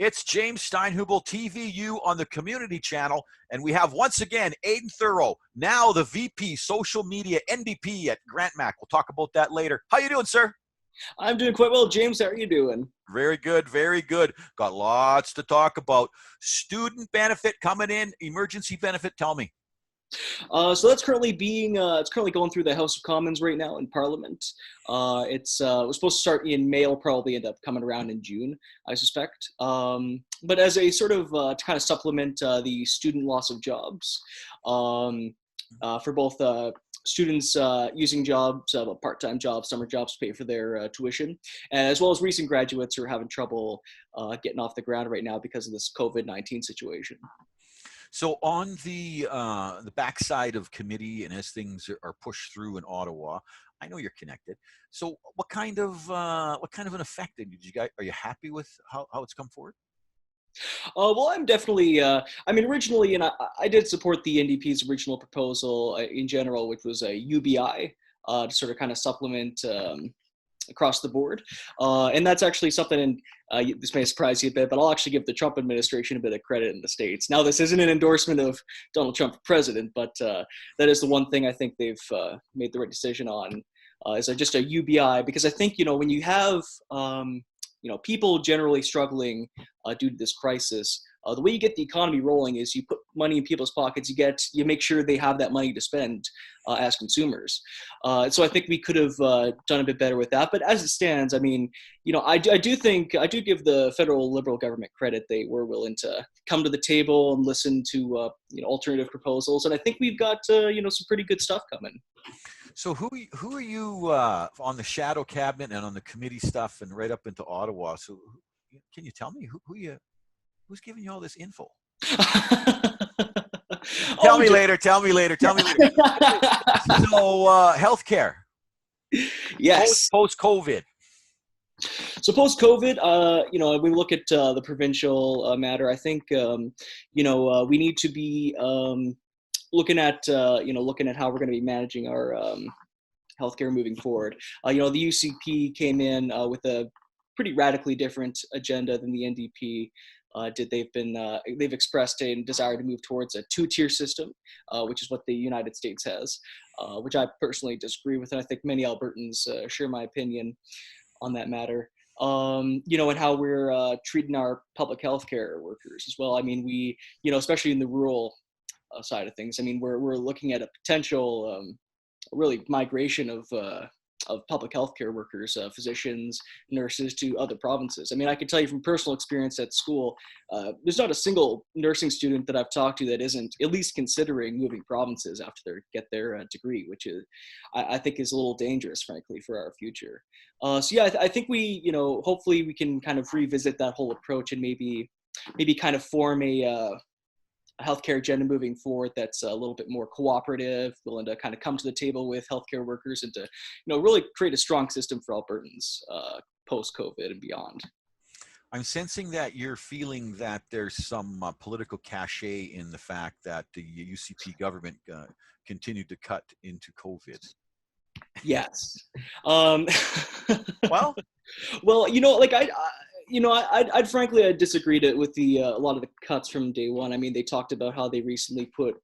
It's James Steinhubel, TVU on the community channel, and we have once again Aidan Theroux, now the VP Social Media NDP at Grant Mac. We'll talk about that later. How you doing, sir? I'm doing quite well, James. How are you doing? Very good, very good. Got lots to talk about. Student benefit coming in, emergency benefit. Tell me. So that's currently it's currently going through the House of Commons right now in Parliament. It was supposed to start in May. It'll probably end up coming around in June, I suspect. But as a sort of to kind of supplement the student loss of jobs, for both students using jobs, part-time jobs, summer jobs to pay for their tuition, as well as recent graduates who are having trouble getting off the ground right now because of this COVID-19 situation. So on the backside of committee, and as things are pushed through in Ottawa, I know you're connected. So what kind of an effect did you guys? Are you happy with how it's come forward? Well, I'm definitely. I mean, originally, and I did support the NDP's original proposal in general, which was a UBI to sort of kind of supplement across the board. And that's actually something, and this may surprise you a bit, but I'll actually give the Trump administration a bit of credit in the States. Now, this isn't an endorsement of Donald Trump for president, but that is the one thing I think they've made the right decision on, is just a UBI, because I think, when you have, people generally struggling due to this crisis, the way you get the economy rolling is you put money in people's pockets. You make sure they have that money to spend as consumers. So I think we could have done a bit better with that. But as it stands, I mean, I do give the federal Liberal government credit. They were willing to come to the table and listen to alternative proposals, and I think we've got some pretty good stuff coming. So who are you on the shadow cabinet and on the committee stuff and right up into Ottawa? So can you tell me who's giving you all this info? Tell me later. So healthcare. Yes. Post-COVID. So post-COVID, we look at the provincial matter. I think we need to be looking at how we're going to be managing our healthcare moving forward. The UCP came in with a pretty radically different agenda than the NDP did. They've expressed a desire to move towards a two-tier system, which is what the United States has, which I personally disagree with, and I think many Albertans share my opinion on that matter. And how we're treating our public health care workers as well. I mean, we, especially in the rural side of things, I mean, we're looking at a potential really migration of public health care workers, physicians, nurses, to other provinces. I mean, I can tell you from personal experience at school, there's not a single nursing student that I've talked to that isn't at least considering moving provinces after they get their degree, which is, I think, is a little dangerous, frankly, for our future. I think we, hopefully we can kind of revisit that whole approach and maybe kind of form a healthcare agenda moving forward that's a little bit more cooperative, willing to kind of come to the table with healthcare workers and to, really create a strong system for Albertans post-COVID and beyond. I'm sensing that you're feeling that there's some political cachet in the fact that the UCP government continued to cut into COVID. Yes. Well, I'd frankly disagree with a lot of the cuts from day one. I mean, they talked about how they recently put,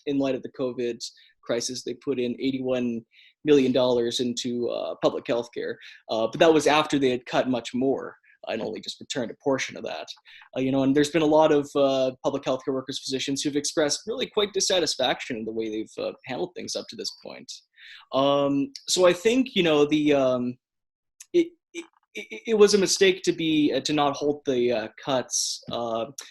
in light of the COVID crisis, they put in $81 million into public health care. But that was after they had cut much more and only just returned a portion of that. And there's been a lot of public health care workers, physicians who've expressed really quite dissatisfaction in the way they've handled things up to this point. So I think, it was a mistake to not halt the cuts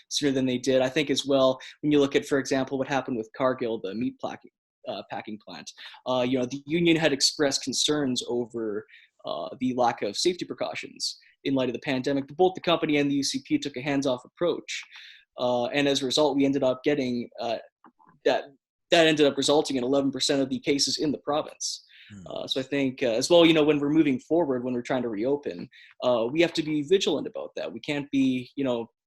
sooner than they did. I think as well, when you look at, for example, what happened with Cargill, the meat packing plant, the union had expressed concerns over the lack of safety precautions in light of the pandemic. But both the company and the UCP took a hands-off approach, and as a result, we ended up getting that ended up resulting in 11% of the cases in the province. So I think as well, when we're moving forward, when we're trying to reopen, we have to be vigilant about that. We can't be,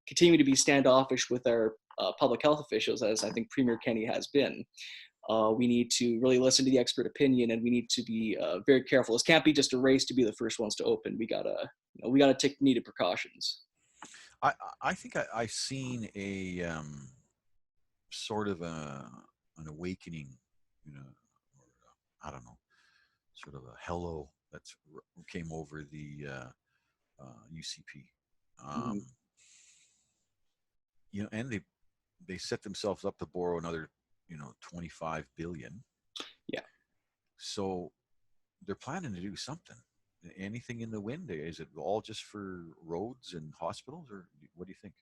continue to be standoffish with our public health officials, as I think Premier Kenney has been. We need to really listen to the expert opinion, and we need to be very careful. This can't be just a race to be the first ones to open. We gotta take needed precautions. I I think I've seen a sort of an awakening, or I don't know, sort of a hello that's came over the UCP. Mhm. Um, and they set themselves up to borrow another, 25 billion. Yeah. So they're planning to do something. Anything in the wind? Is it all just for roads and hospitals, or what do you think?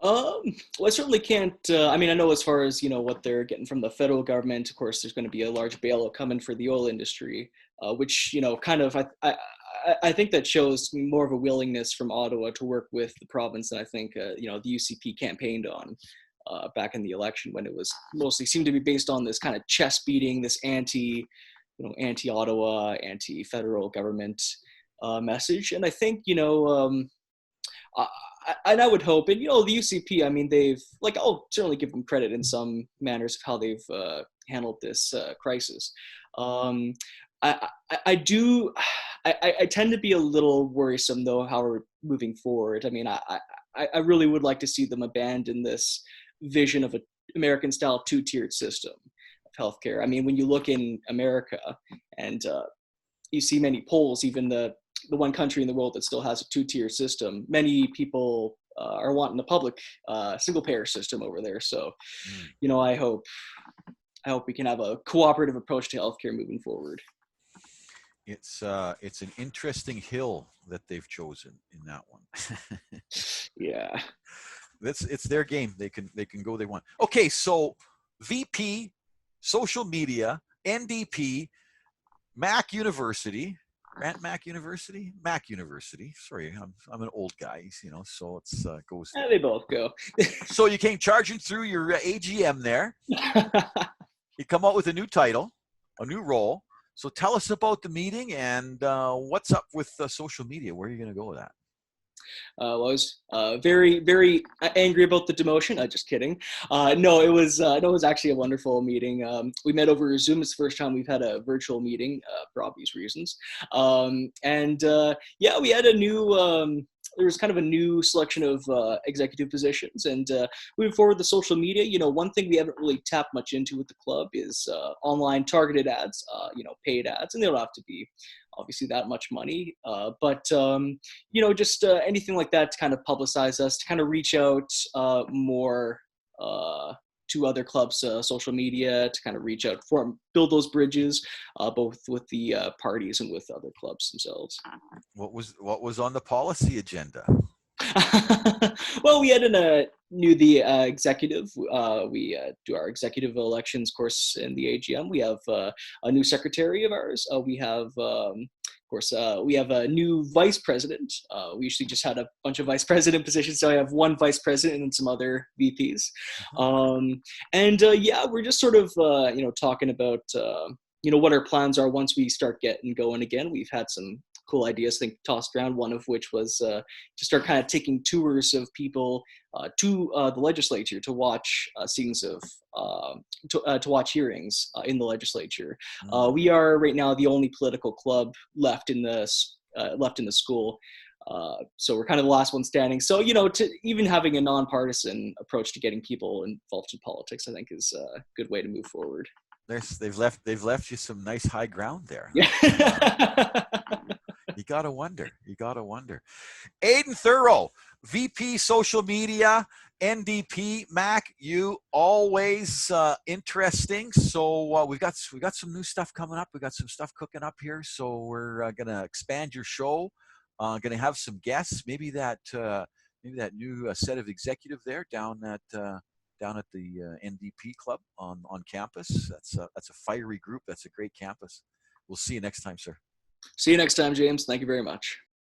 Um, well, I certainly can't. I mean, I know as far as what they're getting from the federal government. Of course, there's going to be a large bailout coming for the oil industry, which kind of I think that shows more of a willingness from Ottawa to work with the province than I think the UCP campaigned on back in the election when it was mostly seemed to be based on this kind of chest beating, this anti Ottawa, anti federal government message, and I think uh, and I would hope, and the UCP. I mean, they've I'll certainly give them credit in some manners of how they've handled this crisis. Um, I do. I tend to be a little worrisome though how we're moving forward. I mean, I really would like to see them abandon this vision of an American-style two-tiered system of healthcare. I mean, when you look in America and you see many polls, even the one country in the world that still has a two-tier system. Many people are wanting the public single-payer system over there. So, Mm. I hope we can have a cooperative approach to healthcare moving forward. It's an interesting hill that they've chosen in that one. Yeah. It's their game. They can go they want. Okay, so VP, social media, NDP, Mac University, Grant Mac University, Mac University. Sorry, I'm an old guy, so it's goes there. They both go. So you came charging through your AGM there. You come out with a new title, a new role. So tell us about the meeting and what's up with social media. Where are you going to go with that? I was very, very angry about the demotion. Just kidding. No, it was actually a wonderful meeting. We met over Zoom. It's the first time we've had a virtual meeting for obvious reasons. And yeah, we had a new. There was kind of a new selection of executive positions, and moving forward, the social media. One thing we haven't really tapped much into with the club is online targeted ads. Paid ads, and they don't have to be obviously that much money, but just anything like that to kind of publicize us, to kind of reach out more to other clubs' social media, to kind of reach out, build those bridges, both with the parties and with other clubs themselves. What was on the policy agenda? Well, we had a new the executive. We do our executive elections course in the AGM. We have a new secretary of ours. We have, of course, we have a new vice president. We usually just had a bunch of vice president positions, so I have one vice president and some other VPs. Uh-huh. And yeah, we're just sort of talking about what our plans are once we start getting going again. We've had some cool ideas, I think, tossed around. One of which was to start kind of taking tours of people to the legislature to watch scenes of to watch hearings in the legislature. Mm. We are right now the only political club left in the school. So we're kind of the last one standing. So to even having a nonpartisan approach to getting people involved in politics, I think, is a good way to move forward. They've left you some nice high ground there. Yeah. You gotta wonder. You gotta wonder. Aidan Theroux, VP Social Media, NDP. Mac, you always interesting. So we got some new stuff coming up. We got some stuff cooking up here. So we're gonna expand your show. Gonna have some guests. Maybe that new set of executive there down at the NDP club on campus. That's a fiery group. That's a great campus. We'll see you next time, sir. See you next time, James. Thank you very much.